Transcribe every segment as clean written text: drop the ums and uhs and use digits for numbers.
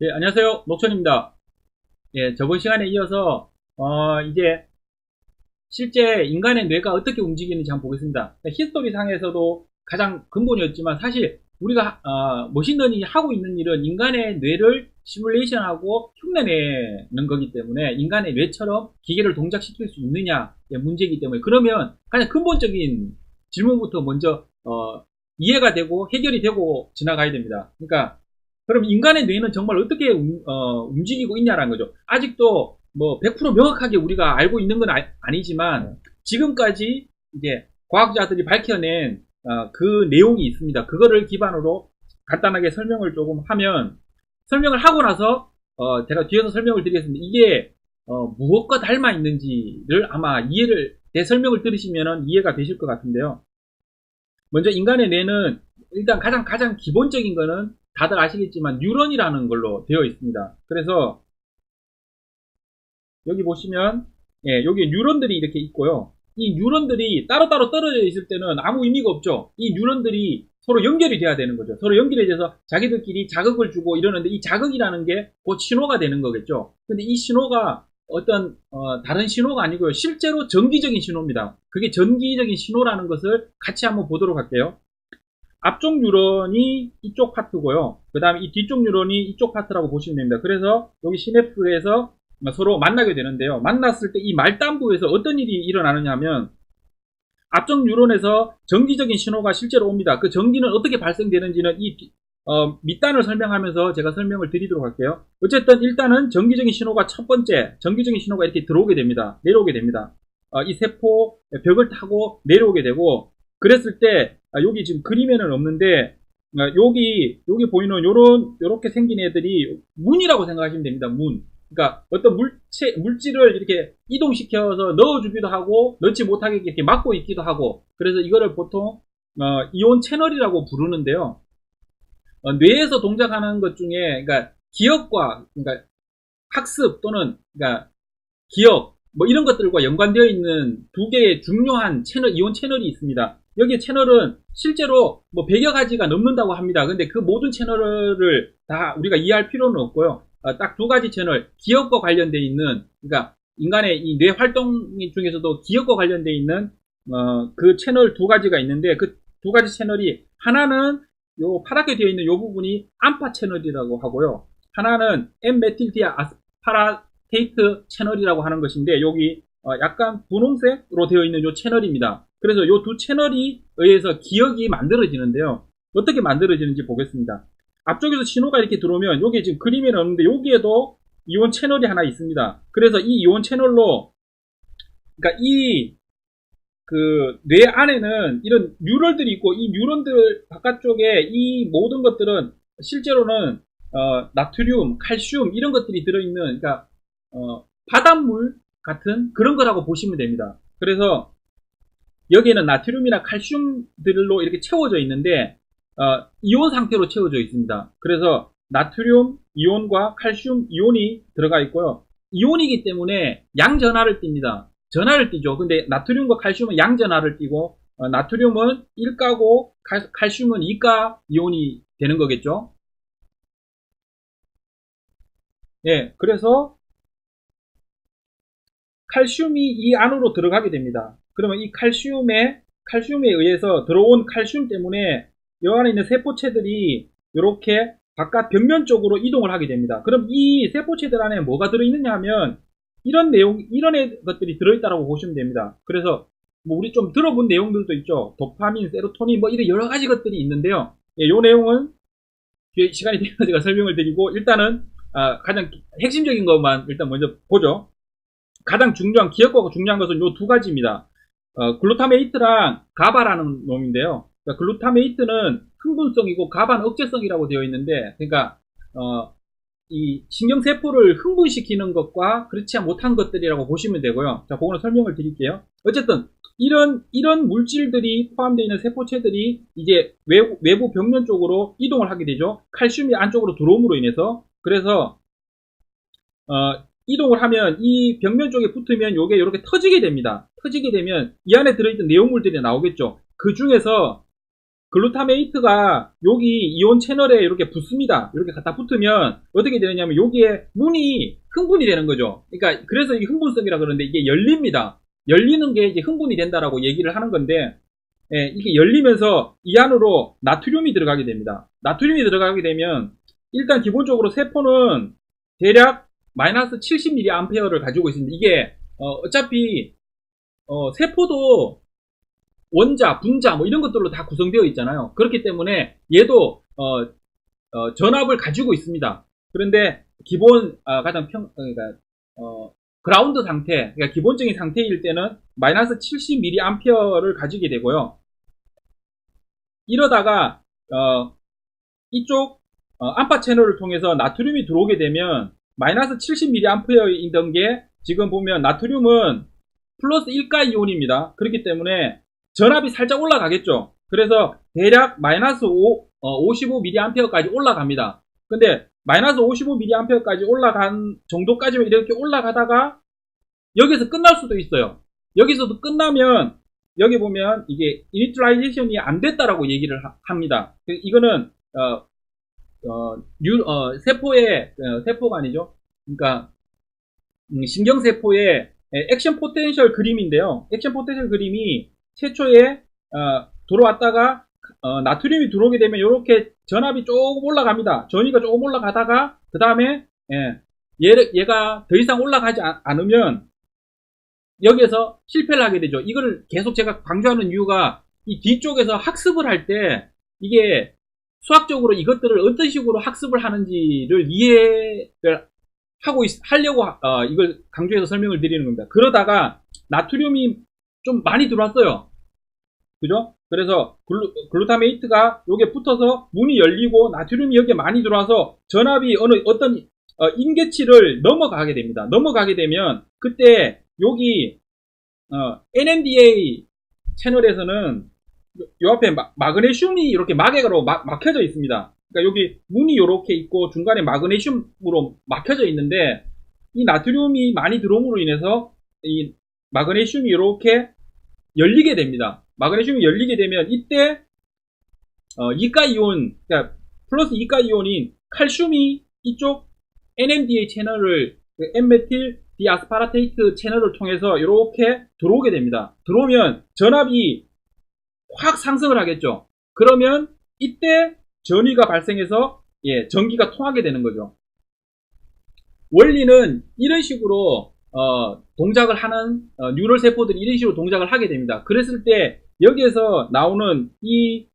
예, 안녕하세요. 녹천입니다. 예, 저번 시간에 이어서, 이제 실제 인간의 뇌가 어떻게 움직이는지 한번 보겠습니다. 히스토리 상에서도 가장 근본이었지만 사실 우리가, 머신러닝이 하고 있는 일은 인간의 뇌를 시뮬레이션하고 흉내내는 거기 때문에 인간의 뇌처럼 기계를 동작시킬 수 있느냐의 문제이기 때문에 그러면 가장 근본적인 질문부터 먼저, 이해가 되고 해결이 되고 지나가야 됩니다. 그러니까 그럼 인간의 뇌는 정말 어떻게 움직이고 있냐라는 거죠. 아직도 뭐 100% 명확하게 우리가 알고 있는 건 아니지만 지금까지 이제 과학자들이 밝혀낸 그 내용이 있습니다. 그거를 기반으로 간단하게 설명을 조금 하면 설명을 하고 나서 제가 뒤에서 설명을 드리겠습니다. 이게 무엇과 닮아 있는지를 아마 제 설명을 들으시면 이해가 되실 것 같은데요. 먼저 인간의 뇌는 일단 가장 기본적인 거는 다들 아시겠지만 뉴런이라는 걸로 되어 있습니다. 그래서 여기 보시면 여기 뉴런들이 이렇게 있고요. 이 뉴런들이 따로따로 떨어져 있을 때는 아무 의미가 없죠. 이 뉴런들이 서로 연결이 돼야 되는 거죠. 서로 연결이 돼서 자기들끼리 자극을 주고 이러는데 이 자극이라는 게 곧 신호가 되는 거겠죠. 근데 이 신호가 어떤 다른 신호가 아니고요. 실제로 전기적인 신호입니다. 그게 전기적인 신호라는 것을 같이 한번 보도록 할게요. 앞쪽 뉴런이 이쪽 파트고요. 그 다음에 이 뒤쪽 뉴런이 이쪽 파트라고 보시면 됩니다. 그래서 여기 시냅스에서 서로 만나게 되는데요. 만났을 때 이 말단부에서 어떤 일이 일어나느냐 하면 앞쪽 뉴런에서 전기적인 신호가 실제로 옵니다. 그 전기는 어떻게 발생되는지는 이 밑단을 설명하면서 제가 설명을 드리도록 할게요. 어쨌든 일단은 전기적인 신호가 첫 번째 전기적인 신호가 이렇게 들어오게 됩니다. 내려오게 됩니다. 이 세포 벽을 타고 내려오게 되고 그랬을 때 여기 지금 그림에는 없는데 여기 보이는 요렇게 생긴 애들이 문이라고 생각하시면 됩니다. 문. 그러니까 어떤 물질을 이렇게 이동시켜서 넣어주기도 하고 넣지 못하게 이렇게 막고 있기도 하고 그래서 이거를 보통 이온 채널이라고 부르는데요. 뇌에서 동작하는 것 중에 그러니까 기억과 그러니까 학습 또는 그러니까 기억 뭐 이런 것들과 연관되어 있는 두 개의 중요한 이온 채널이 있습니다. 여기 채널은 실제로 뭐 100여 가지가 넘는다고 합니다. 근데 그 모든 채널을 다 우리가 이해할 필요는 없고요. 딱 두 가지 채널, 기억과 관련되어 있는, 그러니까 인간의 이 뇌 활동 중에서도 기억과 관련되어 있는 그 채널 두 가지가 있는데 그 두 가지 채널이 하나는 요 파랗게 되어 있는 요 부분이 암파 채널이라고 하고요. 하나는 N-메틸디아 아스파라테이트 채널이라고 하는 것인데 여기 약간 분홍색으로 되어 있는 요 채널입니다. 그래서 요 두 채널이 의해서 기억이 만들어지는데요. 어떻게 만들어지는지 보겠습니다. 앞쪽에서 신호가 이렇게 들어오면 여기 지금 그림에는 없는데 여기에도 이온 채널이 하나 있습니다. 그래서 이 이온 채널로 그러니까 이 그 뇌 안에는 이런 뉴런들이 있고 이 뉴런들 바깥쪽에 이 모든 것들은 실제로는 나트륨, 칼슘 이런 것들이 들어있는 그러니까 바닷물 같은 그런 거라고 보시면 됩니다. 그래서 여기에는 나트륨이나 칼슘들로 이렇게 채워져 있는데 이온 상태로 채워져 있습니다. 그래서 나트륨 이온과 칼슘 이온이 들어가 있고요. 이온이기 때문에 양전하를 띱니다. 전하를 띄죠. 근데 나트륨과 칼슘은 양전하를 띄고 나트륨은 1가고 칼슘은 2가 이온이 되는 거겠죠. 예, 그래서 칼슘이 이 안으로 들어가게 됩니다. 그러면 이 칼슘에 의해서 들어온 칼슘 때문에 이 안에 있는 세포체들이 이렇게 바깥 벽면 쪽으로 이동을 하게 됩니다. 그럼 이 세포체들 안에 뭐가 들어있느냐 하면 이런 것들이 들어있다고 보시면 됩니다. 그래서 뭐 우리 좀 들어본 내용들도 있죠. 도파민, 세로토닌 뭐 이런 여러 가지 것들이 있는데요. 이 내용은 뒤에 시간이 되면 제가 설명을 드리고 일단은 가장 핵심적인 것만 일단 먼저 보죠. 가장 중요한 기억과 중요한 것은 이 두 가지입니다. 글루타메이트랑 가바라는 놈인데요. 그러니까 글루타메이트는 흥분성이고 가바는 억제성이라고 되어 있는데, 그러니까 이 신경세포를 흥분시키는 것과 그렇지 못한 것들이라고 보시면 되고요. 자, 그거는 설명을 드릴게요. 어쨌든 이런 물질들이 포함되어 있는 세포체들이 이제 외부 벽면 쪽으로 이동을 하게 되죠. 칼슘이 안쪽으로 들어옴으로 인해서. 그래서 이동을 하면 이 벽면 쪽에 붙으면 요게 이렇게 터지게 됩니다. 터지게 되면 이 안에 들어있던 내용물들이 나오겠죠. 그 중에서 글루타메이트가 여기 이온 채널에 이렇게 붙습니다. 이렇게 갖다 붙으면 어떻게 되느냐면 여기에 문이 흥분이 되는 거죠. 그러니까 그래서 이 흥분성이라 그러는데 이게 열립니다. 열리는 게 이제 흥분이 된다라고 얘기를 하는 건데, 예, 이게 열리면서 이 안으로 나트륨이 들어가게 됩니다. 나트륨이 들어가게 되면 일단 기본적으로 세포는 대략 마이너스 70mA를 가지고 있습니다. 이게 어차피 세포도 원자, 분자 뭐 이런 것들로 다 구성되어 있잖아요. 그렇기 때문에 얘도 전압을 가지고 있습니다. 그런데 기본 가장 그러니까 그라운드 상태, 그러니까 기본적인 상태일 때는 마이너스 70mA를 가지게 되고요. 이러다가 이쪽 암파 채널을 통해서 나트륨이 들어오게 되면 마이너스 70mA이던 게 지금 보면 나트륨은 플러스 1가 이온입니다. 그렇기 때문에 전압이 살짝 올라가겠죠. 그래서 대략 마이너스 55mA까지 올라갑니다. 근데 마이너스 55mA까지 올라간 정도까지만 이렇게 올라가다가 여기서 끝날 수도 있어요. 여기서도 끝나면 여기 보면 이게 이니셜라이제이션이 안 됐다라고 얘기를 합니다. 이거는 세포가 아니죠. 그러니까 신경세포의 액션 포텐셜 그림인데요. 액션 포텐셜 그림이 최초에 들어왔다가 나트륨이 들어오게 되면 이렇게 전압이 조금 올라갑니다. 전위가 조금 올라가다가 그 다음에 얘가 더 이상 올라가지 않으면 여기에서 실패를 하게 되죠. 이걸 계속 제가 강조하는 이유가 이 뒤쪽에서 학습을 할 때 이게 수학적으로 이것들을 어떤 식으로 학습을 하는지를 이해를 하려고 이걸 강조해서 설명을 드리는 겁니다. 그러다가 나트륨이 좀 많이 들어왔어요. 그죠? 그래서 글루타메이트가 여기에 붙어서 문이 열리고 나트륨이 여기에 많이 들어와서 전압이 어떤 임계치를 넘어가게 됩니다. 넘어가게 되면 그때 여기 NMDA 채널에서는 요 앞에 마그네슘이 이렇게 마개로 막혀져 있습니다. 그러니까 여기 문이 이렇게 있고 중간에 마그네슘으로 막혀져 있는데 이 나트륨이 많이 들어옴으로 인해서 이 마그네슘이 이렇게 열리게 됩니다. 마그네슘이 열리게 되면 이때 이가이온, 그러니까 플러스 이가이온인 칼슘이 이쪽 NMDA 채널을 N메틸 디아스파라테이트 채널을 통해서 이렇게 들어오게 됩니다. 들어오면 전압이 확 상승을 하겠죠. 그러면 이때 전위가 발생해서 전기가 통하게 되는 거죠. 원리는 이런 식으로 동작을 하는 뉴럴 세포들이 이런 식으로 동작을 하게 됩니다. 그랬을 때 여기에서 나오는 이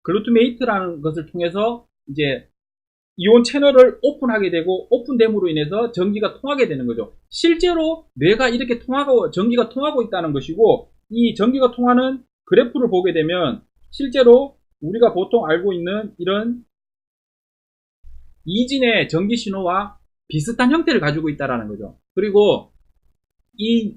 글루타메이트라는 것을 통해서 이제 이온 채널을 오픈하게 되고 오픈됨으로 인해서 전기가 통하게 되는 거죠. 실제로 뇌가 이렇게 전기가 통하고 있다는 것이고 이 전기가 통하는 그래프를 보게 되면 실제로 우리가 보통 알고 있는 이런 이진의 전기 신호와 비슷한 형태를 가지고 있다는 거죠. 그리고 이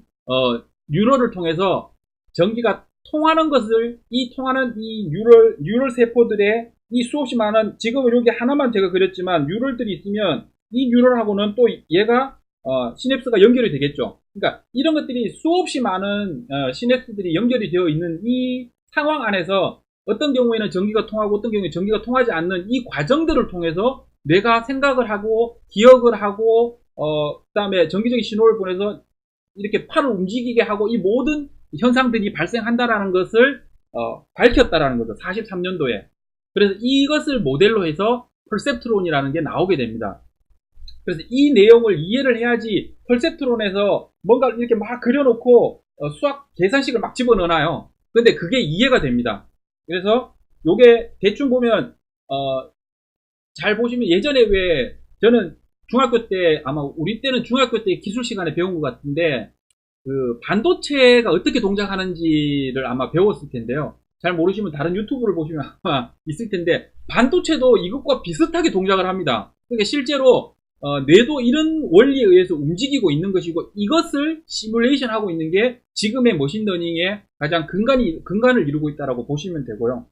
뉴럴을 통해서 전기가 통하는 것을 통하는 이 뉴럴 세포들의 이 수없이 많은 지금은 여기 하나만 제가 그렸지만 뉴럴들이 있으면 이 뉴럴하고는 또 얘가 시냅스가 연결이 되겠죠. 그러니까 이런 것들이 수없이 많은 시냅스들이 연결이 되어 있는 이 상황 안에서 어떤 경우에는 전기가 통하고 어떤 경우에 전기가 통하지 않는 이 과정들을 통해서 뇌가 생각을 하고 기억을 하고 그 다음에 전기적인 신호를 보내서 이렇게 팔을 움직이게 하고 이 모든 현상들이 발생한다라는 것을 밝혔다라는 거죠. 43년도에. 그래서 이것을 모델로 해서 퍼셉트론이라는 게 나오게 됩니다. 그래서 이 내용을 이해를 해야지 퍼셉트론에서 뭔가 이렇게 막 그려놓고 수학 계산식을 막 집어넣어놔요. 근데 그게 이해가 됩니다. 그래서 요게 대충 보면 잘 보시면 예전에 왜 저는 중학교 때 아마 우리 때는 중학교 때 기술 시간에 배운 것 같은데 그 반도체가 어떻게 동작하는지를 아마 배웠을 텐데요. 잘 모르시면 다른 유튜브를 보시면 아마 있을 텐데 반도체도 이것과 비슷하게 동작을 합니다. 그러니까 실제로 뇌도 이런 원리에 의해서 움직이고 있는 것이고 이것을 시뮬레이션 하고 있는 게 지금의 머신러닝의 가장 근간을 이루고 있다라고 보시면 되고요.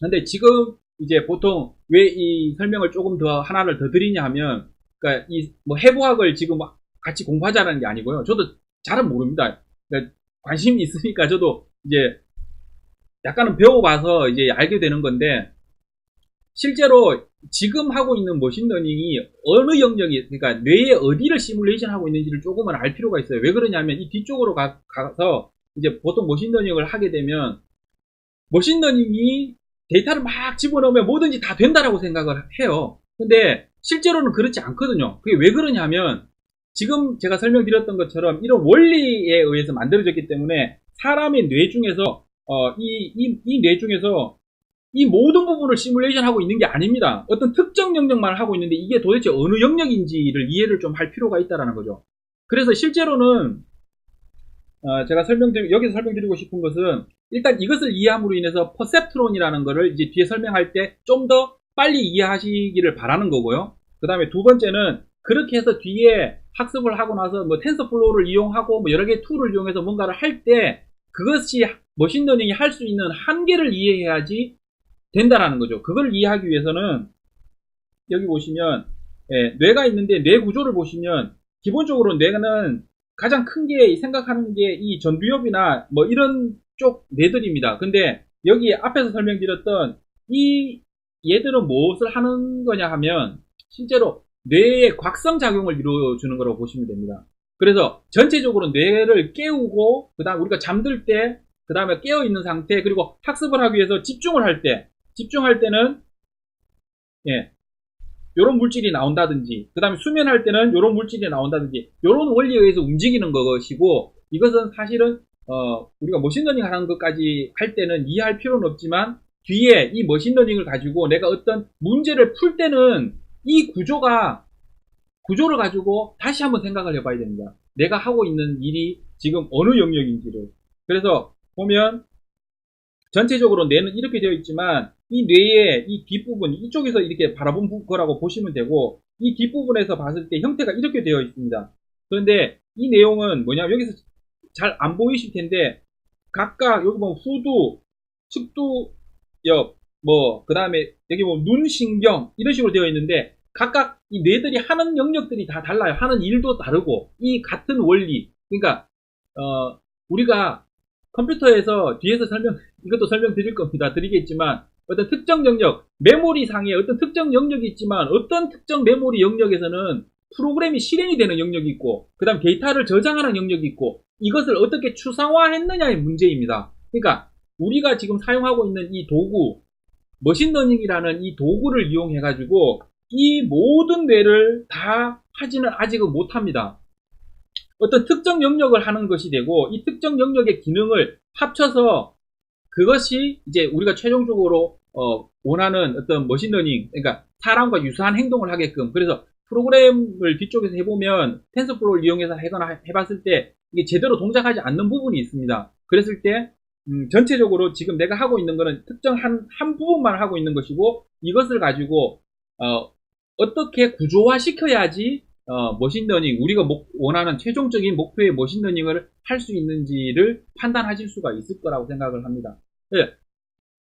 근데 지금 이제 보통 왜 이 설명을 조금 더 하나를 더 드리냐 하면 그러니까 이 뭐 해부학을 지금 같이 공부하자는 게 아니고요. 저도 잘은 모릅니다. 그러니까 관심이 있으니까 저도 이제 약간은 배워봐서 이제 알게 되는 건데, 실제로 지금 하고 있는 머신러닝이 어느 영역이, 그러니까 뇌의 어디를 시뮬레이션 하고 있는지를 조금은 알 필요가 있어요. 왜 그러냐면 이 뒤쪽으로 가서 이제 보통 머신러닝을 하게 되면 머신러닝이 데이터를 막 집어넣으면 뭐든지 다 된다라고 생각을 해요. 근데 실제로는 그렇지 않거든요. 그게 왜 그러냐면 지금 제가 설명드렸던 것처럼 이런 원리에 의해서 만들어졌기 때문에 사람의 뇌 중에서 이 뇌 중에서 이 모든 부분을 시뮬레이션 하고 있는 게 아닙니다. 어떤 특정 영역만 하고 있는데 이게 도대체 어느 영역인지를 이해를 좀 할 필요가 있다는 거죠. 그래서 실제로는 제가 여기서 설명드리고 싶은 것은 일단 이것을 이해함으로 인해서 퍼셉트론이라는 거를 이제 뒤에 설명할 때 좀 더 빨리 이해하시기를 바라는 거고요. 그 다음에 두 번째는 그렇게 해서 뒤에 학습을 하고 나서 뭐 텐서플로우를 이용하고 뭐 여러 개의 툴을 이용해서 뭔가를 할 때 그것이 머신러닝이 할 수 있는 한계를 이해해야지 된다라는 거죠. 그걸 이해하기 위해서는 여기 보시면 뇌가 있는데 뇌 구조를 보시면 기본적으로 뇌는 가장 큰 게 생각하는 게 이 전두엽이나 뭐 이런 쪽 뇌들입니다. 근데 여기 앞에서 설명드렸던 이 얘들은 무엇을 하는 거냐 하면 실제로 뇌의 곽성작용을 이루어주는 거라고 보시면 됩니다. 그래서 전체적으로 뇌를 깨우고 그 다음 우리가 잠들 때 그 다음에 깨어있는 상태 그리고 학습을 하기 위해서 집중할 때는 요런 물질이 나온다든지 그 다음에 수면할 때는 요런 물질이 나온다든지 요런 원리에 의해서 움직이는 것이고 이것은 사실은 우리가 머신러닝 하는 것까지 할 때는 이해할 필요는 없지만 뒤에 이 머신러닝을 가지고 내가 어떤 문제를 풀 때는 이 구조를 가지고 다시 한번 생각을 해봐야 됩니다. 내가 하고 있는 일이 지금 어느 영역인지를. 그래서 보면 전체적으로 뇌는 이렇게 되어 있지만 이 뇌의 이 뒷부분 이쪽에서 이렇게 바라본 거라고 보시면 되고 이 뒷부분에서 봤을 때 형태가 이렇게 되어 있습니다. 그런데 이 내용은 뭐냐면 여기서 잘 안 보이실 텐데 각각 여기 보면 후두, 측두엽, 뭐 그 다음에 여기 보면 눈신경 이런 식으로 되어 있는데 각각 이 뇌들이 하는 영역들이 다 달라요. 하는 일도 다르고 이 같은 원리 그러니까 우리가 컴퓨터에서 뒤에서 이것도 설명드릴 겁니다. 드리겠지만 어떤 특정 영역, 메모리 상에 어떤 특정 영역이 있지만 어떤 특정 메모리 영역에서는 프로그램이 실행이 되는 영역이 있고 그 다음 데이터를 저장하는 영역이 있고 이것을 어떻게 추상화했느냐의 문제입니다. 그러니까 우리가 지금 사용하고 있는 이 도구, 머신러닝이라는 이 도구를 이용해 가지고 이 모든 뇌를 다 하지는 아직은 못합니다. 어떤 특정 영역을 하는 것이 되고 이 특정 영역의 기능을 합쳐서 그것이 이제 우리가 최종적으로 원하는 어떤 머신러닝 그러니까 사람과 유사한 행동을 하게끔 그래서 프로그램을 뒤쪽에서 해보면 텐서플로우를 이용해서 해봤을 때 이게 제대로 동작하지 않는 부분이 있습니다. 그랬을 때 전체적으로 지금 내가 하고 있는 거는 특정 한 부분만 하고 있는 것이고 이것을 가지고 어떻게 구조화 시켜야지 머신러닝 우리가 원하는 최종적인 목표의 머신러닝을 할 수 있는지를 판단하실 수가 있을 거라고 생각을 합니다. 네.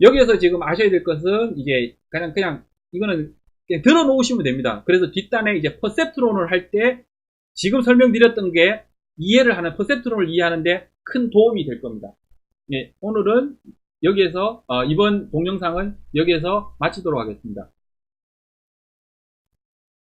여기에서 지금 아셔야 될 것은 이제 그냥 이거는 그냥 들어 놓으시면 됩니다. 그래서 뒷단에 이제 퍼셉트론을 할 때 지금 설명드렸던 게 이해를 하는 퍼셉트론을 이해하는데 큰 도움이 될 겁니다. 네, 오늘은 여기에서 이번 동영상은 여기에서 마치도록 하겠습니다.